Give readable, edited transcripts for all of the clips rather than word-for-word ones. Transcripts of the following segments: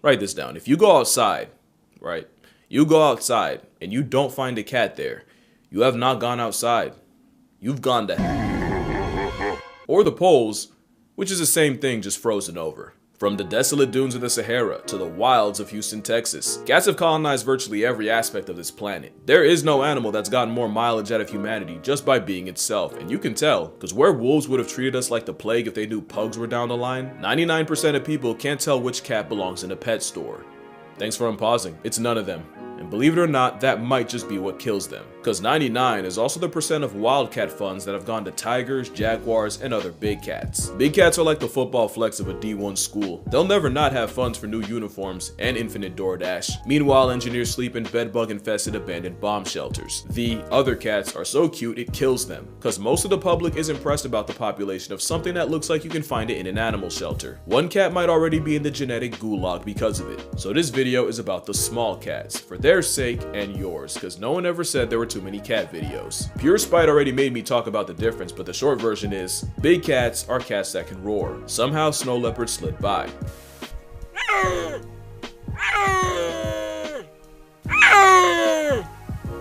Write this down. If you go outside, right? You go outside and you don't find a cat there, you have not gone outside. You've gone to hell. Or the poles, which is the same thing, just frozen over. From the desolate dunes of the Sahara to the wilds of Houston, Texas, cats have colonized virtually every aspect of this planet. There is no animal that's gotten more mileage out of humanity just by being itself, and you can tell, because where wolves would have treated us like the plague if they knew pugs were down the line, 99% of people can't tell which cat belongs in a pet store. Thanks for unpausing. It's none of them. And believe it or not, that might just be what kills them. Because 99 is also the percent of wildcat funds that have gone to tigers, jaguars, and other big cats. Big cats are like the football flex of a D1 school. They'll never not have funds for new uniforms and infinite DoorDash. Meanwhile, engineers sleep in bedbug-infested abandoned bomb shelters. The other cats are so cute it kills them. Because most of the public is impressed about the population of something that looks like you can find it in an animal shelter. One cat might already be in the genetic gulag because of it. So this video is about the small cats, for their sake and yours, because no one ever said there were too many cat videos. Pure spite already made me talk about the difference, but the short version is, big cats are cats that can roar. Somehow snow leopards slid by.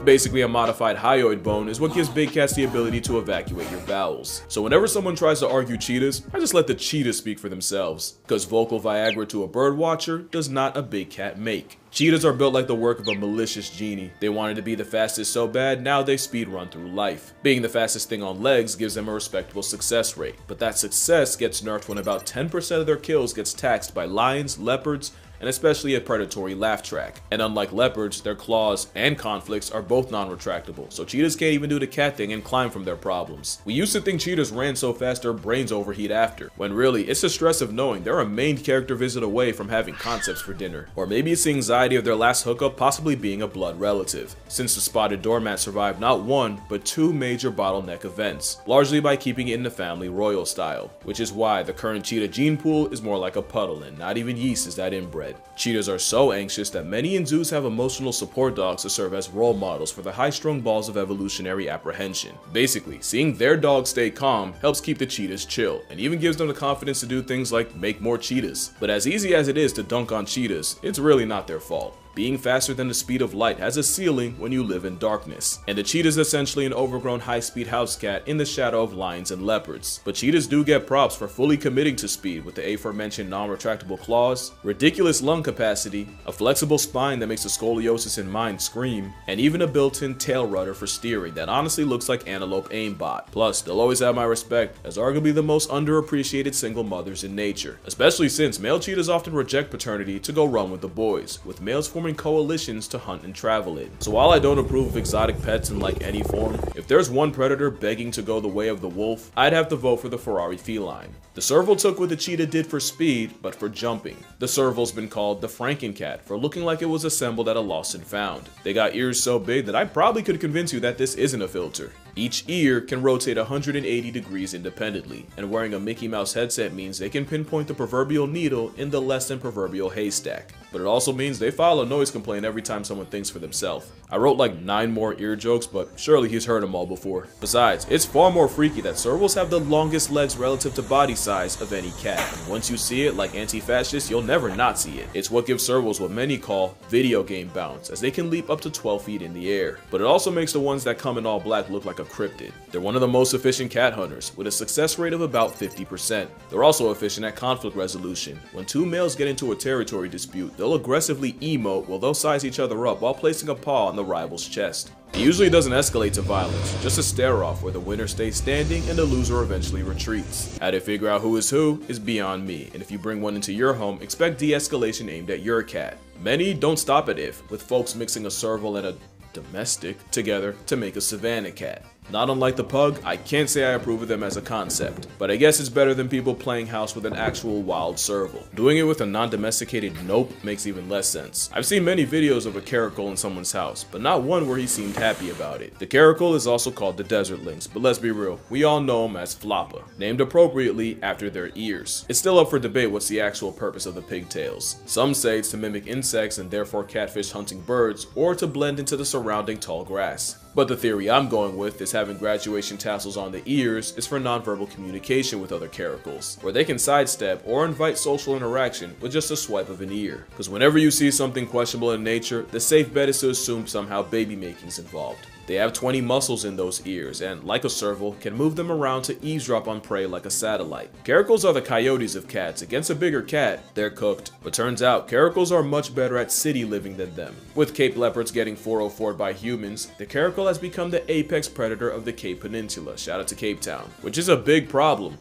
Basically, a modified hyoid bone is what gives big cats the ability to evacuate your bowels. So whenever someone tries to argue cheetahs, I just let the cheetahs speak for themselves. Because vocal Viagra to a bird watcher does not a big cat make. Cheetahs are built like the work of a malicious genie. They wanted to be the fastest so bad, now they speed run through life. Being the fastest thing on legs gives them a respectable success rate. But that success gets nerfed when about 10% of their kills gets taxed by lions, leopards, and especially a predatory laugh track. And unlike leopards, their claws and conflicts are both non-retractable, so cheetahs can't even do the cat thing and climb from their problems. We used to think cheetahs ran so fast their brains overheat after, when really it's the stress of knowing they're a main character visit away from having concepts for dinner. Or maybe it's the anxiety of their last hookup possibly being a blood relative, since the spotted doormat survived not one, but two major bottleneck events, largely by keeping it in the family royal style, which is why the current cheetah gene pool is more like a puddle and not even yeast is that inbred. Cheetahs are so anxious that many in zoos have emotional support dogs to serve as role models for the high-strung balls of evolutionary apprehension. Basically, seeing their dog stay calm helps keep the cheetahs chill, and even gives them the confidence to do things like make more cheetahs. But as easy as it is to dunk on cheetahs, it's really not their fault. Being faster than the speed of light has a ceiling when you live in darkness, and the cheetah is essentially an overgrown high-speed house cat in the shadow of lions and leopards. But cheetahs do get props for fully committing to speed with the aforementioned non-retractable claws, ridiculous lung capacity, a flexible spine that makes the scoliosis in mind scream, and even a built-in tail rudder for steering that honestly looks like antelope aimbot. Plus, they'll always have my respect as arguably the most underappreciated single mothers in nature, especially since male cheetahs often reject paternity to go run with the boys, with males forming coalitions to hunt and travel in. So while I don't approve of exotic pets in like any form, if there's one predator begging to go the way of the wolf, I'd have to vote for the Ferrari feline. The serval took what the cheetah did for speed, but for jumping. The serval's been called the Frankencat for looking like it was assembled at a lost and found. They got ears so big that I probably could convince you that this isn't a filter. Each ear can rotate 180 degrees independently, and wearing a Mickey Mouse headset means they can pinpoint the proverbial needle in the less than proverbial haystack. But it also means they file a noise complaint every time someone thinks for themselves. I wrote like 9 more ear jokes, but surely he's heard them all before. Besides, it's far more freaky that servals have the longest legs relative to body size of any cat, and once you see it like anti-fascists, you'll never not see it. It's what gives servals what many call video game bounce, as they can leap up to 12 feet in the air. But it also makes the ones that come in all black look like a cryptid. They're one of the most efficient cat hunters, with a success rate of about 50%. They're also efficient at conflict resolution. When two males get into a territory dispute, they'll aggressively emote while they'll size each other up while placing a paw on the rival's chest. It usually doesn't escalate to violence, just a stare-off where the winner stays standing and the loser eventually retreats. How to figure out who is beyond me, and if you bring one into your home, expect de-escalation aimed at your cat. Many don't stop at if, with folks mixing a serval and a domestic together to make a savannah cat. Not unlike the pug, I can't say I approve of them as a concept, but I guess it's better than people playing house with an actual wild serval. Doing it with a non-domesticated nope makes even less sense. I've seen many videos of a caracal in someone's house, but not one where he seemed happy about it. The caracal is also called the desert lynx, but let's be real, we all know them as floppa, named appropriately after their ears. It's still up for debate what's the actual purpose of the pigtails. Some say it's to mimic insects and therefore catfish hunting birds, or to blend into the surrounding tall grass. But the theory I'm going with is having graduation tassels on the ears is for nonverbal communication with other caracals, where they can sidestep or invite social interaction with just a swipe of an ear. Because whenever you see something questionable in nature, the safe bet is to assume somehow baby making's involved. They have 20 muscles in those ears and, like a serval, can move them around to eavesdrop on prey like a satellite. Caracals are the coyotes of cats. Against a bigger cat, they're cooked. But turns out, caracals are much better at city living than them. With Cape leopards getting 404'd by humans, the caracal has become the apex predator of the Cape Peninsula, shout out to Cape Town, which is a big problem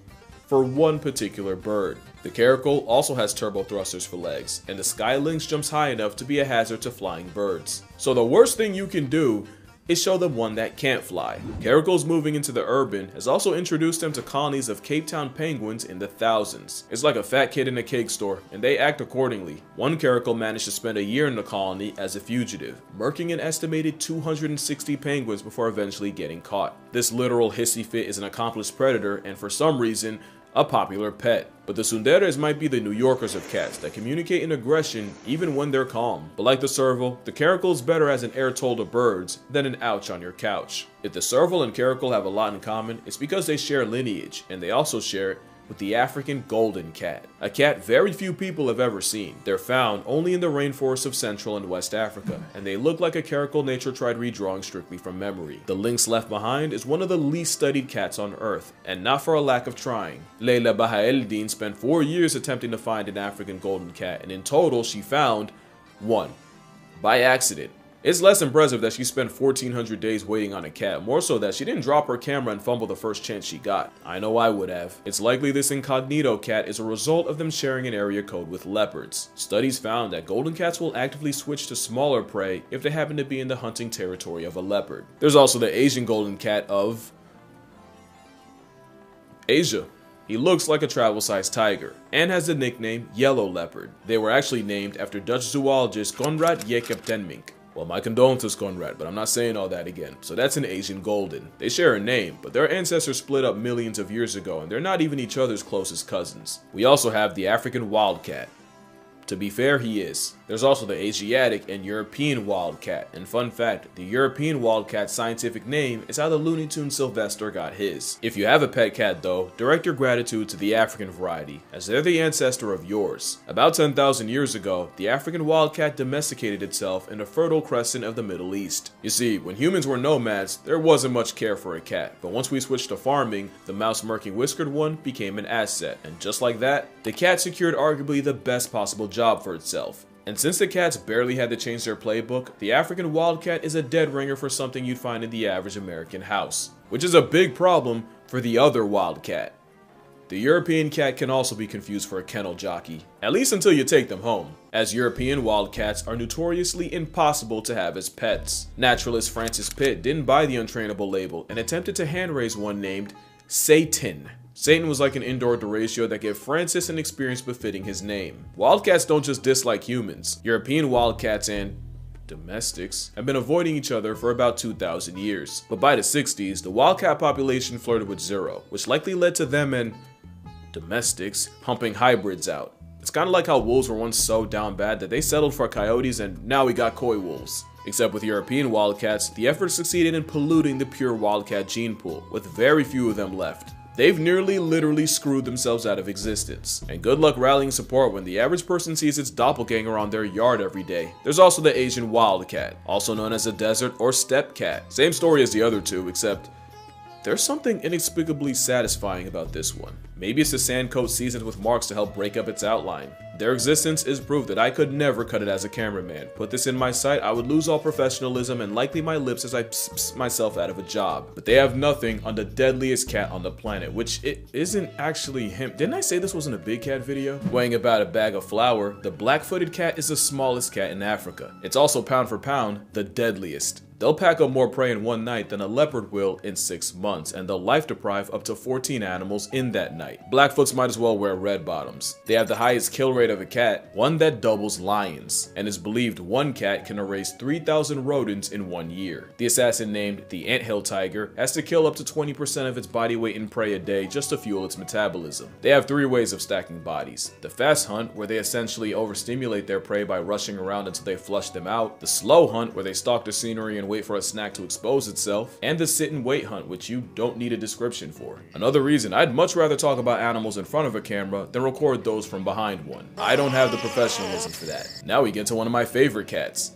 for one particular bird. The caracal also has turbo thrusters for legs, and the sky lynx jumps high enough to be a hazard to flying birds. So the worst thing you can do is show them one that can't fly. Caracals moving into the urban has also introduced them to colonies of Cape Town penguins in the thousands. It's like a fat kid in a cake store, and they act accordingly. One caracal managed to spend a year in the colony as a fugitive, murking an estimated 260 penguins before eventually getting caught. This literal hissy fit is an accomplished predator, and for some reason, a popular pet. But the tsunderes might be the New Yorkers of cats that communicate in aggression even when they're calm. But like the serval, the caracal is better as an air toll to birds than an ouch on your couch. If the serval and caracal have a lot in common, it's because they share lineage, and they also share it with the African golden cat, a cat very few people have ever seen. They're found only in the rainforests of Central and West Africa, and they look like a caracal nature tried redrawing strictly from memory. The lynx left behind is one of the least studied cats on Earth, and not for a lack of trying. Leila Bahaeldin spent 4 years attempting to find an African golden cat, and in total she found one. By accident. It's less impressive that she spent 1,400 days waiting on a cat, more so that she didn't drop her camera and fumble the first chance she got. I know I would have. It's likely this incognito cat is a result of them sharing an area code with leopards. Studies found that golden cats will actively switch to smaller prey if they happen to be in the hunting territory of a leopard. There's also the Asian golden cat of Asia. He looks like a travel-sized tiger, and has the nickname Yellow Leopard. They were actually named after Dutch zoologist Conrad Jacob ten Mink. Well, my condolences, Conrad, but I'm not saying all that again. So that's an Asian golden. They share a name, but their ancestors split up millions of years ago, and they're not even each other's closest cousins. We also have the African wildcat. To be fair, he is. There's also the Asiatic and European wildcat, and fun fact, the European wildcat's scientific name is how the Looney Tunes Sylvester got his. If you have a pet cat though, direct your gratitude to the African variety, as they're the ancestor of yours. About 10,000 years ago, the African wildcat domesticated itself in the Fertile Crescent of the Middle East. You see, when humans were nomads, there wasn't much care for a cat, but once we switched to farming, the mouse-murking whiskered one became an asset, and just like that, the cat secured arguably the best possible job for itself. And since the cats barely had to change their playbook, the African wildcat is a dead ringer for something you'd find in the average American house, which is a big problem for the other wildcat. The European cat can also be confused for a kennel jockey, at least until you take them home, as European wildcats are notoriously impossible to have as pets. Naturalist Francis Pitt didn't buy the untrainable label and attempted to hand-raise one named Satan. Satan was like an indoor derecho that gave Francis an experience befitting his name. Wildcats don't just dislike humans. European wildcats and domestics have been avoiding each other for about 2,000 years. But by the 60s, the wildcat population flirted with zero, which likely led to them and domestics humping hybrids out. It's kind of like how wolves were once so down bad that they settled for coyotes and now we got coy wolves. Except with European wildcats, the effort succeeded in polluting the pure wildcat gene pool, with very few of them left. They've nearly literally screwed themselves out of existence. And good luck rallying support when the average person sees its doppelganger on their yard every day. There's also the Asian wildcat, also known as a desert or steppe cat. Same story as the other two, except there's something inexplicably satisfying about this one. Maybe it's the sand coat seasoned with marks to help break up its outline. Their existence is proof that I could never cut it as a cameraman. Put this in my sight, I would lose all professionalism and likely my lips as I pss myself out of a job. But they have nothing on the deadliest cat on the planet, which it isn't actually him. Didn't I say this wasn't a big cat video? Weighing about a bag of flour, the black-footed cat is the smallest cat in Africa. It's also pound for pound, the deadliest. They'll pack up more prey in one night than a leopard will in 6 months, and they'll life deprive up to 14 animals in that night. Blackfoots might as well wear red bottoms. They have the highest kill rate of a cat, one that doubles lions, and it's believed one cat can erase 3,000 rodents in 1 year. The assassin named the anthill tiger has to kill up to 20% of its body weight in prey a day just to fuel its metabolism. They have 3 ways of stacking bodies. The fast hunt, where they essentially overstimulate their prey by rushing around until they flush them out. The slow hunt, where they stalk the scenery and and wait for a snack to expose itself, and the sit and wait hunt, which you don't need a description for. Another reason I'd much rather talk about animals in front of a camera than record those from behind one. I don't have the professionalism for that. Now we get to one of my favorite cats,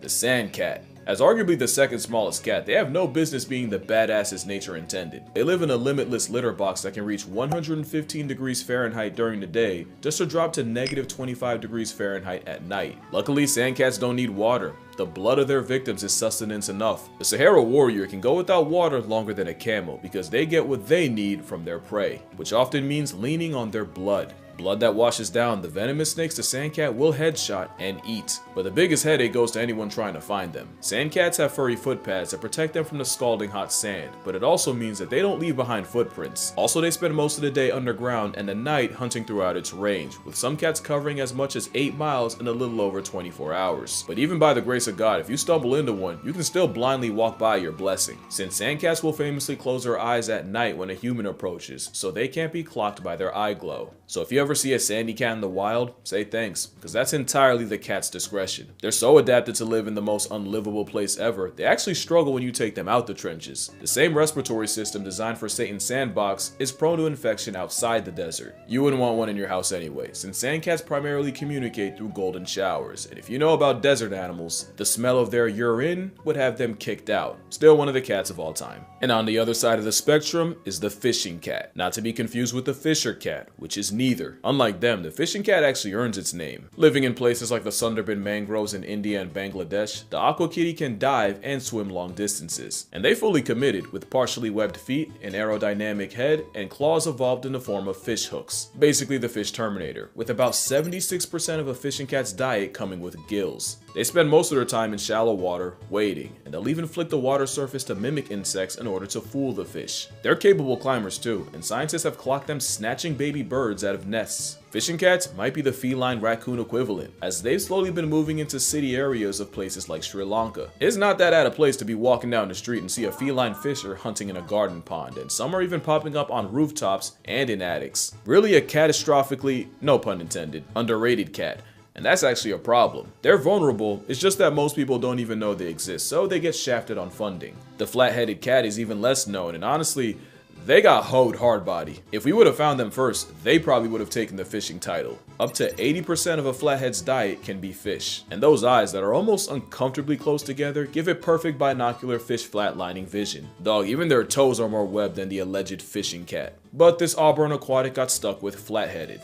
the sand cat. As arguably the second smallest cat, they have no business being the badasses nature intended. They live in a limitless litter box that can reach 115 degrees Fahrenheit during the day, just to drop to negative 25 degrees Fahrenheit at night. Luckily, sand cats don't need water. The blood of their victims is sustenance enough. The Sahara warrior can go without water longer than a camel because they get what they need from their prey, which often means leaning on their blood. Blood that washes down the venomous snakes the sandcat will headshot and eat. But the biggest headache goes to anyone trying to find them. Sandcats have furry foot pads that protect them from the scalding hot sand, but it also means that they don't leave behind footprints. Also, they spend most of the day underground and the night hunting throughout its range, with some cats covering as much as 8 miles in a little over 24 hours. But even by the grace of God, if you stumble into one, you can still blindly walk by your blessing, since sandcats will famously close their eyes at night when a human approaches, so they can't be clocked by their eye glow. So if you ever see a sandy cat in the wild, say thanks, because that's entirely the cat's discretion. They're so adapted to live in the most unlivable place ever, they actually struggle when you take them out the trenches. The same respiratory system designed for Satan's sandbox is prone to infection outside the desert. You wouldn't want one in your house anyway, since sandcats primarily communicate through golden showers, and if you know about desert animals, the smell of their urine would have them kicked out. Still one of the cats of all time. And on the other side of the spectrum is the fishing cat, not to be confused with the fisher cat, which is neither. Unlike them, the fishing cat actually earns its name. Living in places like the Sundarban mangroves in India and Bangladesh, the aqua kitty can dive and swim long distances. And they fully committed, with partially webbed feet, an aerodynamic head, and claws evolved in the form of fish hooks. Basically the fish terminator, with about 76% of a fishing cat's diet coming with gills. They spend most of their time in shallow water, wading, and they'll even flick the water surface to mimic insects in order to fool the fish. They're capable climbers too, and scientists have clocked them snatching baby birds out of nests. Fishing cats might be the feline raccoon equivalent, as they've slowly been moving into city areas of places like Sri Lanka. It's not that out of place to be walking down the street and see a feline fisher hunting in a garden pond, and some are even popping up on rooftops and in attics. Really a catastrophically, no pun intended, underrated cat. And that's actually a problem. They're vulnerable, it's just that most people don't even know they exist, so they get shafted on funding. The flat-headed cat is even less known, and honestly, they got hoed hard body. If we would have found them first, they probably would have taken the fishing title. Up to 80% of a flathead's diet can be fish, and those eyes that are almost uncomfortably close together give it perfect binocular fish flatlining vision. Dog, even their toes are more webbed than the alleged fishing cat. But this Auburn aquatic got stuck with flat-headed.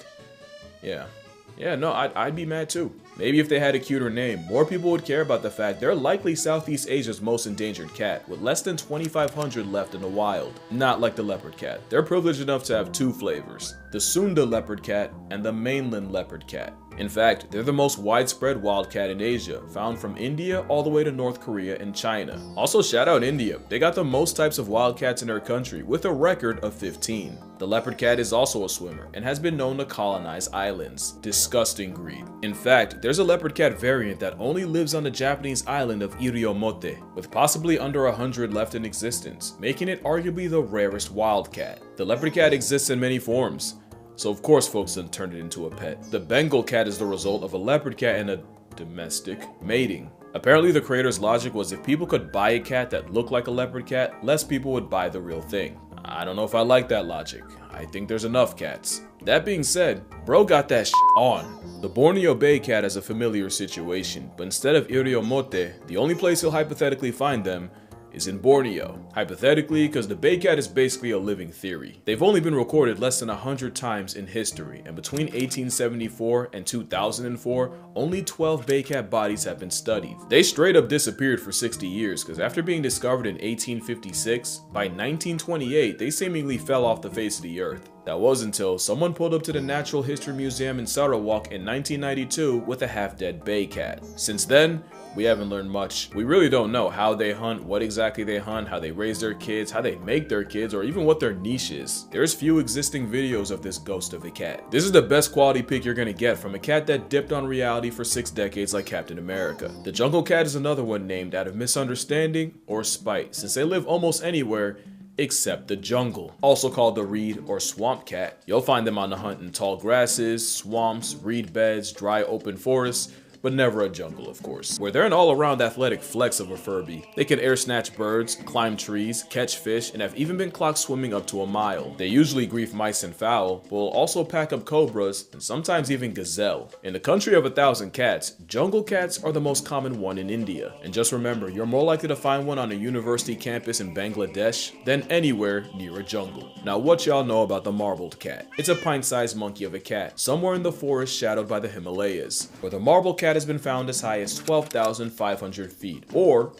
Yeah, no, I'd be mad too. Maybe if they had a cuter name, more people would care about the fact they're likely Southeast Asia's most endangered cat, with less than 2,500 left in the wild. Not like the leopard cat. They're privileged enough to have two flavors, the Sunda leopard cat and the mainland leopard cat. In fact, they're the most widespread wildcat in Asia, found from India all the way to North Korea and China. Also, shout out India. They got the most types of wildcats in their country, with a record of 15. The leopard cat is also a swimmer, and has been known to colonize islands. Disgusting greed. In fact, there's a leopard cat variant that only lives on the Japanese island of Iriomote, with possibly under 100 left in existence, making it arguably the rarest wildcat. The leopard cat exists in many forms, so of course folks done turned it into a pet. The Bengal cat is the result of a leopard cat and a domestic mating. Apparently the creator's logic was if people could buy a cat that looked like a leopard cat, less people would buy the real thing. I don't know if I like that logic. I think there's enough cats. That being said, bro got that shit on. The Borneo Bay cat has a familiar situation, but instead of Iriomote, the only place he'll hypothetically find them is in Borneo. Hypothetically, because the bay cat is basically a living theory. They've only been recorded less than 100 times in history, and between 1874 and 2004, only 12 bay cat bodies have been studied. They straight up disappeared for 60 years, because after being discovered in 1856, by 1928, they seemingly fell off the face of the earth. That was until someone pulled up to the Natural History Museum in Sarawak in 1992 with a half-dead bay cat. Since then, we haven't learned much. We really don't know how they hunt, what exactly they hunt, how they raise their kids, how they make their kids, or even what their niche is. There's few existing videos of this ghost of a cat. This is the best quality pic you're gonna get from a cat that dipped on reality for 6 decades like Captain America. The jungle cat is another one named out of misunderstanding or spite, since they live almost anywhere except the jungle. Also called the reed or swamp cat. You'll find them on the hunt in tall grasses, swamps, reed beds, dry open forests, but never a jungle, of course, where they're an all-around athletic flex of a Furby. They can air snatch birds, climb trees, catch fish, and have even been clocked swimming up to a mile. They usually grief mice and fowl, but will also pack up cobras and sometimes even gazelle. In the country of 1,000 cats, jungle cats are the most common one in India. And just remember, you're more likely to find one on a university campus in Bangladesh than anywhere near a jungle. Now, what y'all know about the marbled cat? It's a pint-sized monkey of a cat, somewhere in the forest shadowed by the Himalayas, where the marbled cat has been found as high as 12,500 feet, or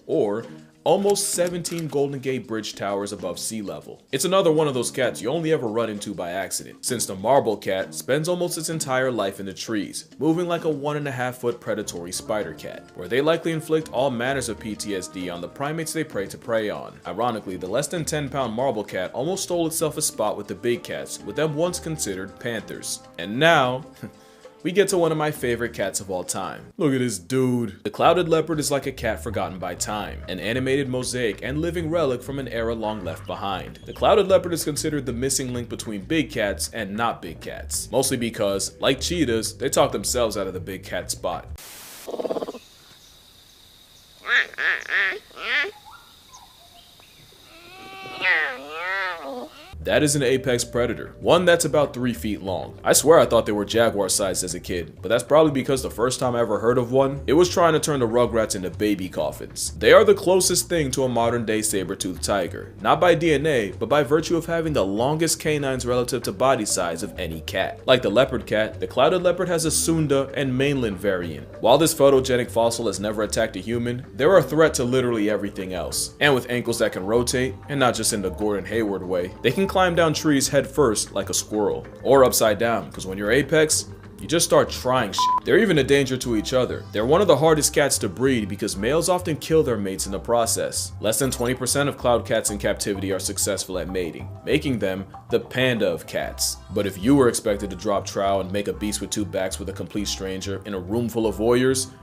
almost 17 Golden Gate Bridge towers above sea level. It's another one of those cats you only ever run into by accident, since the marble cat spends almost its entire life in the trees, moving like a 1.5-foot predatory spider cat, where they likely inflict all manners of PTSD on the primates they prey on. Ironically, the less than 10-pound marble cat almost stole itself a spot with the big cats, with them once considered panthers. And now, we get to one of my favorite cats of all time. Look at this dude. The clouded leopard is like a cat forgotten by time, an animated mosaic and living relic from an era long left behind. The clouded leopard is considered the missing link between big cats and not big cats, mostly because, like cheetahs, they talk themselves out of the big cat spot. That is an apex predator, one that's about 3 feet long. I swear I thought they were jaguar sized as a kid, but that's probably because the first time I ever heard of one, it was trying to turn the rugrats into baby coffins. They are the closest thing to a modern day saber-toothed tiger, not by DNA, but by virtue of having the longest canines relative to body size of any cat. Like the leopard cat, the clouded leopard has a Sunda and mainland variant. While this photogenic fossil has never attacked a human, they're a threat to literally everything else. And with ankles that can rotate, and not just in the Gordon Hayward way, they can climb down trees head first like a squirrel, or upside down, because when you're apex, you just start trying shit. They're even a danger to each other. They're one of the hardest cats to breed because males often kill their mates in the process. Less than 20% of cloud cats in captivity are successful at mating, making them the panda of cats. But if you were expected to drop trow and make a beast with 2 backs with a complete stranger in a room full of voyeurs,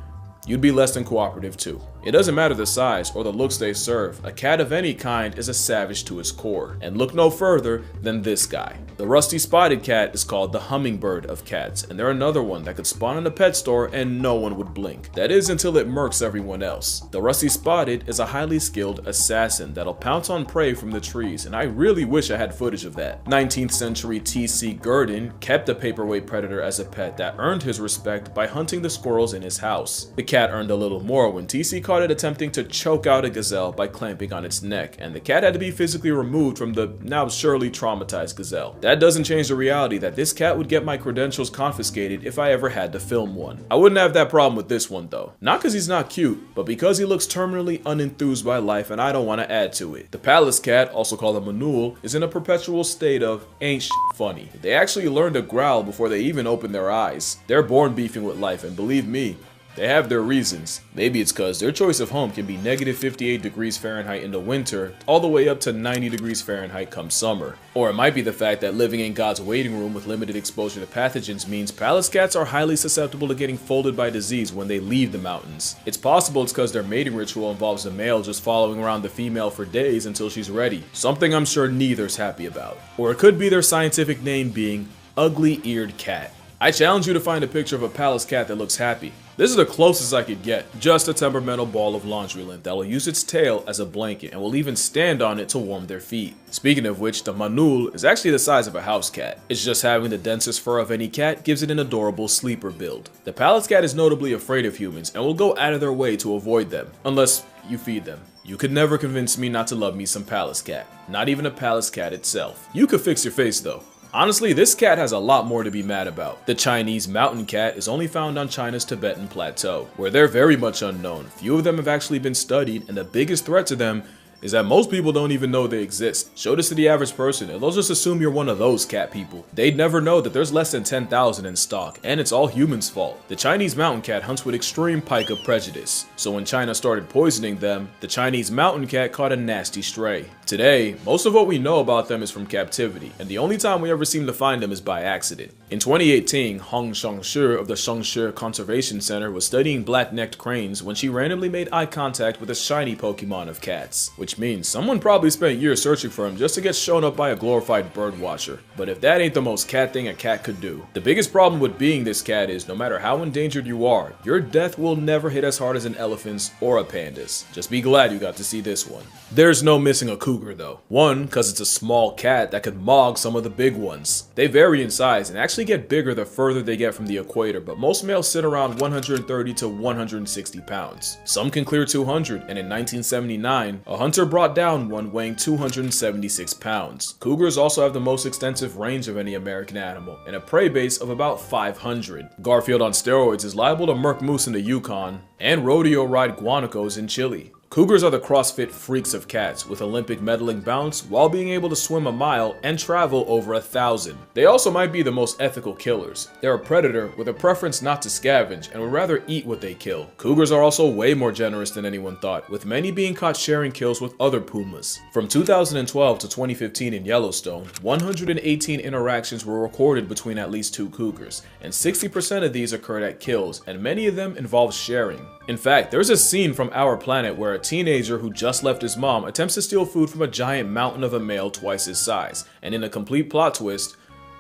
you'd be less than cooperative too. It doesn't matter the size or the looks they serve, a cat of any kind is a savage to its core. And look no further than this guy. The rusty spotted cat is called the hummingbird of cats, and they're another one that could spawn in a pet store and no one would blink. That is until it murks everyone else. The rusty spotted is a highly skilled assassin that'll pounce on prey from the trees, and I really wish I had footage of that. 19th century T.C. Gurdon kept a paperweight predator as a pet that earned his respect by hunting the squirrels in his house. The cat earned a little more when T.C. caught it attempting to choke out a gazelle by clamping on its neck, and the cat had to be physically removed from the now surely traumatized gazelle. That doesn't change the reality that this cat would get my credentials confiscated if I ever had to film one. I wouldn't have that problem with this one though. Not because he's not cute, but because he looks terminally unenthused by life and I don't want to add to it. The palace cat, also called a manul, is in a perpetual state of ain't shit funny. They actually learn to growl before they even open their eyes. They're born beefing with life, and believe me, they have their reasons. Maybe it's because their choice of home can be -58°F in the winter, all the way up to 90°F come summer. Or it might be the fact that living in God's waiting room with limited exposure to pathogens means palace cats are highly susceptible to getting folded by disease when they leave the mountains. It's possible it's because their mating ritual involves the male just following around the female for days until she's ready, something I'm sure neither's happy about. Or it could be their scientific name being ugly-eared cat. I challenge you to find a picture of a palace cat that looks happy. This is the closest I could get, just a temperamental ball of laundry lint that will use its tail as a blanket and will even stand on it to warm their feet. Speaking of which, the manul is actually the size of a house cat. It's just having the densest fur of any cat gives it an adorable sleeper build. The palace cat is notably afraid of humans and will go out of their way to avoid them, unless you feed them. You could never convince me not to love me some palace cat, not even a palace cat itself. You could fix your face though. Honestly, this cat has a lot more to be mad about. The Chinese mountain cat is only found on China's Tibetan plateau, where they're very much unknown. Few of them have actually been studied, and the biggest threat to them is that most people don't even know they exist. Show this to the average person and they'll just assume you're one of those cat people. They'd never know that there's less than 10,000 in stock, and it's all humans' fault. The Chinese mountain cat hunts with extreme pica prejudice, so when China started poisoning them, the Chinese mountain cat caught a nasty stray. Today, most of what we know about them is from captivity, and the only time we ever seem to find them is by accident. In 2018, Hong Shangshi of the Shangshi Conservation Center was studying black-necked cranes when she randomly made eye contact with a shiny Pokemon of cats, which which means someone probably spent years searching for him just to get shown up by a glorified bird watcher. But if that ain't the most cat thing a cat could do. The biggest problem with being this cat is no matter how endangered you are, your death will never hit as hard as an elephant's or a panda's. Just be glad you got to see this one. There's no missing a cougar though. One, because it's a small cat that could mog some of the big ones. They vary in size and actually get bigger the further they get from the equator, but most males sit around 130 to 160 pounds. Some can clear 200, and in 1979, a hunter brought down one weighing 276 pounds. Cougars also have the most extensive range of any American animal, and a prey base of about 500. Garfield on steroids is liable to murk moose in the Yukon, and rodeo ride guanacos in Chile. Cougars are the CrossFit freaks of cats, with Olympic medaling bounce while being able to swim a mile and travel over 1,000. They also might be the most ethical killers. They're a predator with a preference not to scavenge and would rather eat what they kill. Cougars are also way more generous than anyone thought, with many being caught sharing kills with other pumas. From 2012 to 2015 in Yellowstone, 118 interactions were recorded between at least 2 cougars, and 60% of these occurred at kills, and many of them involved sharing. In fact, there's a scene from Our Planet where a teenager who just left his mom attempts to steal food from a giant mountain of a male twice his size, and in a complete plot twist,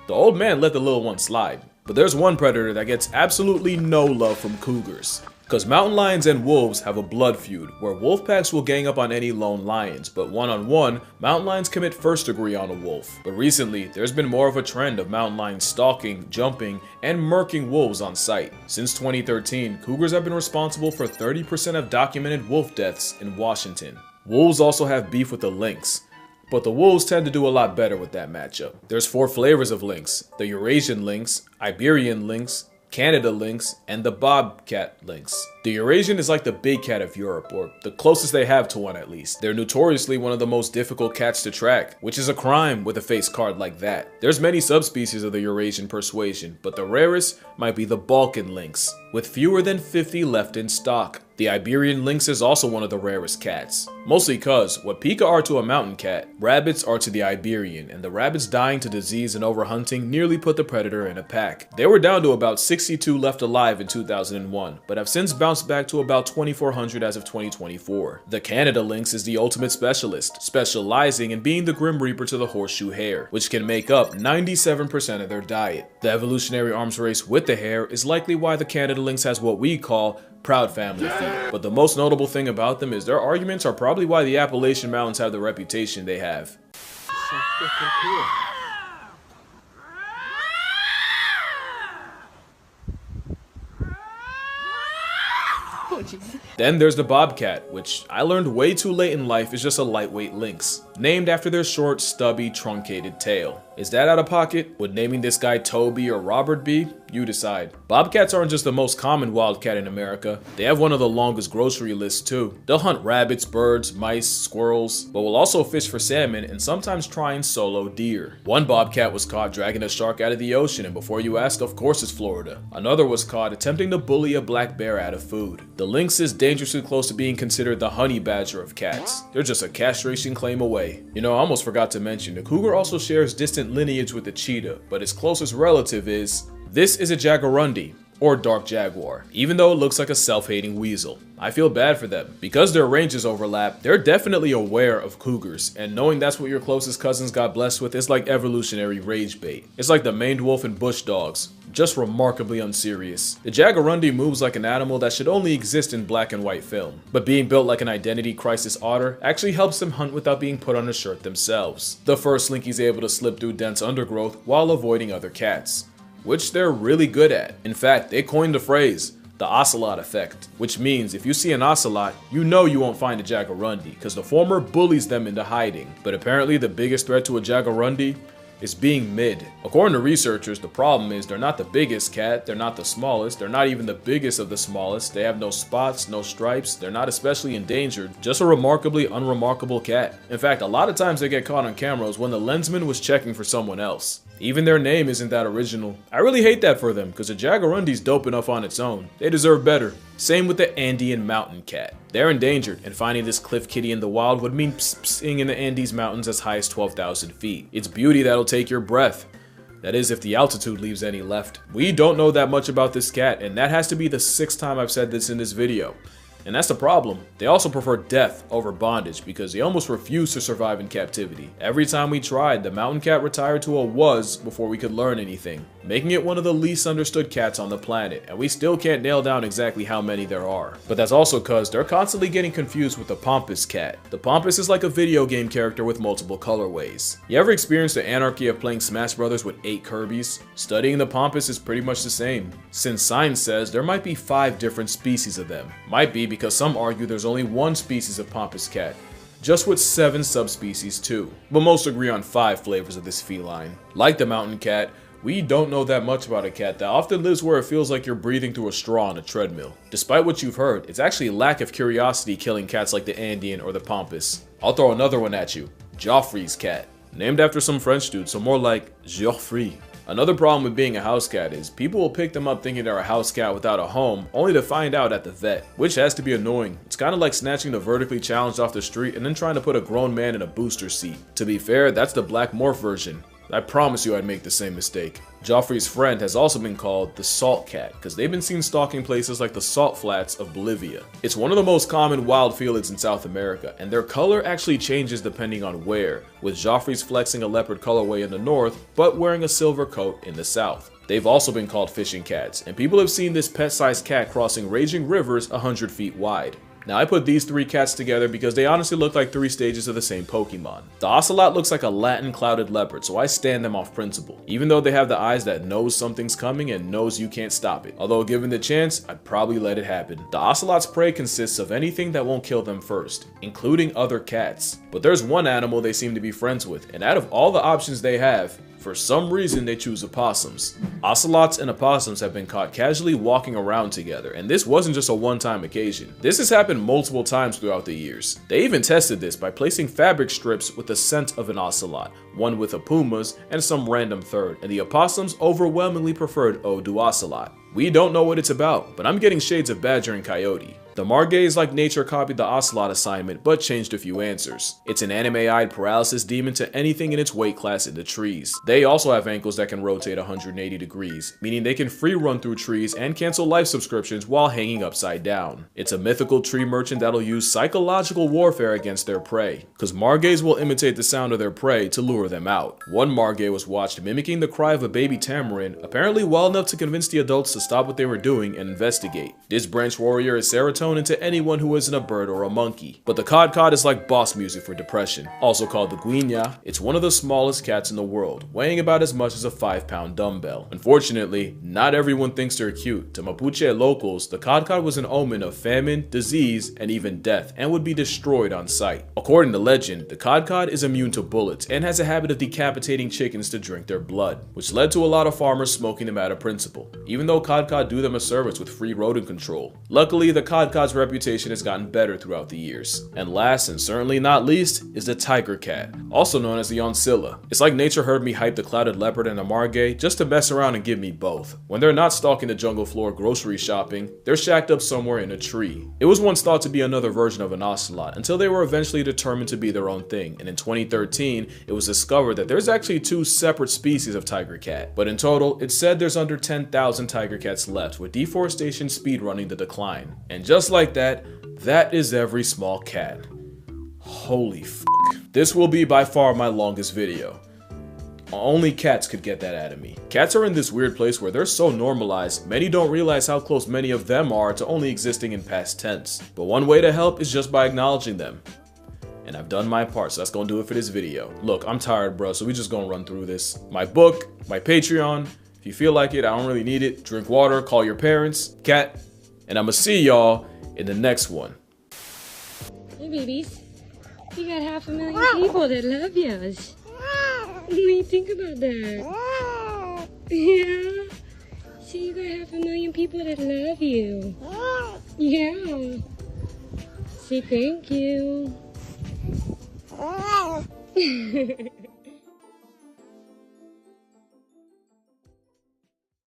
the old man let the little one slide. But there's one predator that gets absolutely no love from cougars. Because mountain lions and wolves have a blood feud, where wolf packs will gang up on any lone lions, but one-on-one, mountain lions commit first degree on a wolf. But recently, there's been more of a trend of mountain lions stalking, jumping, and murking wolves on sight. Since 2013, cougars have been responsible for 30% of documented wolf deaths in Washington. Wolves also have beef with the lynx, but the wolves tend to do a lot better with that matchup. There's 4 flavors of lynx: the Eurasian lynx, Iberian lynx, Canada lynx, and the bobcat lynx. The Eurasian is like the big cat of Europe, or the closest they have to one at least. They're notoriously one of the most difficult cats to track, which is a crime with a face card like that. There's many subspecies of the Eurasian persuasion, but the rarest might be the Balkan lynx, with fewer than 50 left in stock. The Iberian lynx is also one of the rarest cats, mostly cause what pika are to a mountain cat, rabbits are to the Iberian, and the rabbits dying to disease and overhunting nearly put the predator in a pack. They were down to about 62 left alive in 2001, but have since bounced back to about 2,400 as of 2024. The Canada lynx is the ultimate specialist, specializing in being the Grim Reaper to the horseshoe hare, which can make up 97% of their diet. The evolutionary arms race with the hare is likely why the Canada lynx has what we call proud family feet, but the most notable thing about them is their arguments are probably why the Appalachian Mountains have the reputation they have. So freaking cool. Then there's the bobcat, which I learned way too late in life is just a lightweight lynx, named after their short, stubby, truncated tail. Is that out of pocket? Would naming this guy Toby or Robert be? You decide. Bobcats aren't just the most common wildcat in America, they have one of the longest grocery lists too. They'll hunt rabbits, birds, mice, squirrels, but will also fish for salmon and sometimes try and solo deer. One bobcat was caught dragging a shark out of the ocean, and before you ask, of course it's Florida. Another was caught attempting to bully a black bear out of food. The lynx is dangerously close to being considered the honey badger of cats. They're just a castration claim away. You know, I almost forgot to mention, the cougar also shares distant lineage with the cheetah, but its closest relative is... This is a jaguarundi, or dark jaguar, even though it looks like a self-hating weasel. I feel bad for them. Because their ranges overlap, they're definitely aware of cougars, and knowing that's what your closest cousins got blessed with is like evolutionary rage bait. It's like the maned wolf and bush dogs, just remarkably unserious. The jaguarundi moves like an animal that should only exist in black and white film, but being built like an identity crisis otter actually helps them hunt without being put on a shirt themselves. The fur slinky's able to slip through dense undergrowth while avoiding other cats, which they're really good at. In fact, they coined the phrase, the ocelot effect, which means if you see an ocelot, you know you won't find a jaguarundi, because the former bullies them into hiding. But apparently the biggest threat to a jaguarundi is being mid. According to researchers, the problem is they're not the biggest cat, they're not the smallest, they're not even the biggest of the smallest, they have no spots, no stripes, they're not especially endangered, just a remarkably unremarkable cat. In fact, a lot of times they get caught on cameras when the lensman was checking for someone else. Even their name isn't that original. I really hate that for them, because a jaguarundi's dope enough on its own. They deserve better. Same with the Andean mountain cat. They're endangered, and finding this cliff kitty in the wild would mean psing in the Andes mountains as high as 12,000 feet. It's beauty that'll take your breath. That is, if the altitude leaves any left. We don't know that much about this cat, and that has to be the 6th time I've said this in this video. And that's the problem. They also prefer death over bondage because they almost refuse to survive in captivity. Every time we tried, the mountain cat retired to a was before we could learn anything, making it one of the least understood cats on the planet, and we still can't nail down exactly how many there are. But that's also cause they're constantly getting confused with the Pompous cat. The Pompous is like a video game character with multiple colorways. You ever experienced the anarchy of playing Smash Brothers with 8 Kirbys? Studying the Pompous is pretty much the same, since science says there might be 5 different species of them. Might be because some argue there's only 1 species of Pompous cat, just with 7 subspecies too. But most agree on 5 flavors of this feline. Like the mountain cat, we don't know that much about a cat that often lives where it feels like you're breathing through a straw on a treadmill. Despite what you've heard, it's actually lack of curiosity killing cats like the Andean or the Pompous. I'll throw another one at you. Joffrey's cat. Named after some French dude, so more like Geoffrey. Another problem with being a house cat is people will pick them up thinking they're a house cat without a home, only to find out at the vet, which has to be annoying. It's kind of like snatching the vertically challenged off the street and then trying to put a grown man in a booster seat. To be fair, that's the Black Morph version. I promise you I'd make the same mistake. Joffrey's friend has also been called the Salt Cat because they've been seen stalking places like the salt flats of Bolivia. It's one of the most common wild felids in South America, and their color actually changes depending on where, with Joffrey's flexing a leopard colorway in the north, but wearing a silver coat in the south. They've also been called fishing cats, and people have seen this pet-sized cat crossing raging rivers 100 feet wide. Now I put these 3 cats together because they honestly look like 3 stages of the same Pokemon. The Ocelot looks like a Latin clouded leopard, so I stand them off principle, even though they have the eyes that knows something's coming and knows you can't stop it. Although given the chance, I'd probably let it happen. The Ocelot's prey consists of anything that won't kill them first, including other cats. But there's one animal they seem to be friends with, and out of all the options they have, for some reason they choose opossums. Ocelots and opossums have been caught casually walking around together, and this wasn't just a one-time occasion. This has happened multiple times throughout the years. They even tested this by placing fabric strips with the scent of an ocelot, one with a puma's and some random third, and the opossums overwhelmingly preferred Ode to Ocelot. We don't know what it's about, but I'm getting shades of badger and coyote. The Margays like nature copied the Ocelot assignment, but changed a few answers. It's an anime-eyed paralysis demon to anything in its weight class in the trees. They also have ankles that can rotate 180 degrees, meaning they can free run through trees and cancel life subscriptions while hanging upside down. It's a mythical tree merchant that'll use psychological warfare against their prey, because Margays will imitate the sound of their prey to lure them out. One Margay was watched mimicking the cry of a baby tamarin, apparently well enough to convince the adults to stop what they were doing and investigate. This branch warrior is serotonin to anyone who isn't a bird or a monkey. But the cod is like boss music for depression. Also called the guinya, it's one of the smallest cats in the world, weighing about as much as a 5-pound dumbbell. Unfortunately, not everyone thinks they're cute. To Mapuche locals, the cod was an omen of famine, disease, and even death, and would be destroyed on sight. According to legend, the cod is immune to bullets and has a habit of decapitating chickens to drink their blood, which led to a lot of farmers smoking them out of principle, even though cod do them a service with free rodent control. Luckily, the cod's reputation has gotten better throughout the years. And last and certainly not least is the tiger cat, also known as the oncilla. It's like nature heard me hype the clouded leopard and the margay just to mess around and give me both. When they're not stalking the jungle floor grocery shopping, they're shacked up somewhere in a tree. It was once thought to be another version of an ocelot until they were eventually determined to be their own thing, and in 2013 it was discovered that there's actually 2 separate species of tiger cat. But in total, it's said there's under 10,000 tiger cats left, with deforestation speedrunning the decline. And just like that, that is every small cat. Holy f***. This will be by far my longest video. Only cats could get that out of me. Cats are in this weird place where they're so normalized, many don't realize how close many of them are to only existing in past tense. But one way to help is just by acknowledging them. And I've done my part, so that's gonna do it for this video. Look, I'm tired, bro, so we just gonna run through this. My book, my Patreon. If you feel like it, I don't really need it. Drink water, call your parents, cat, and I'ma see y'all in the next one. Hey babies, you got 500,000 people that love yous. What do you think about that? Yeah. So you got 500,000 people that love you. Yeah. Say thank you.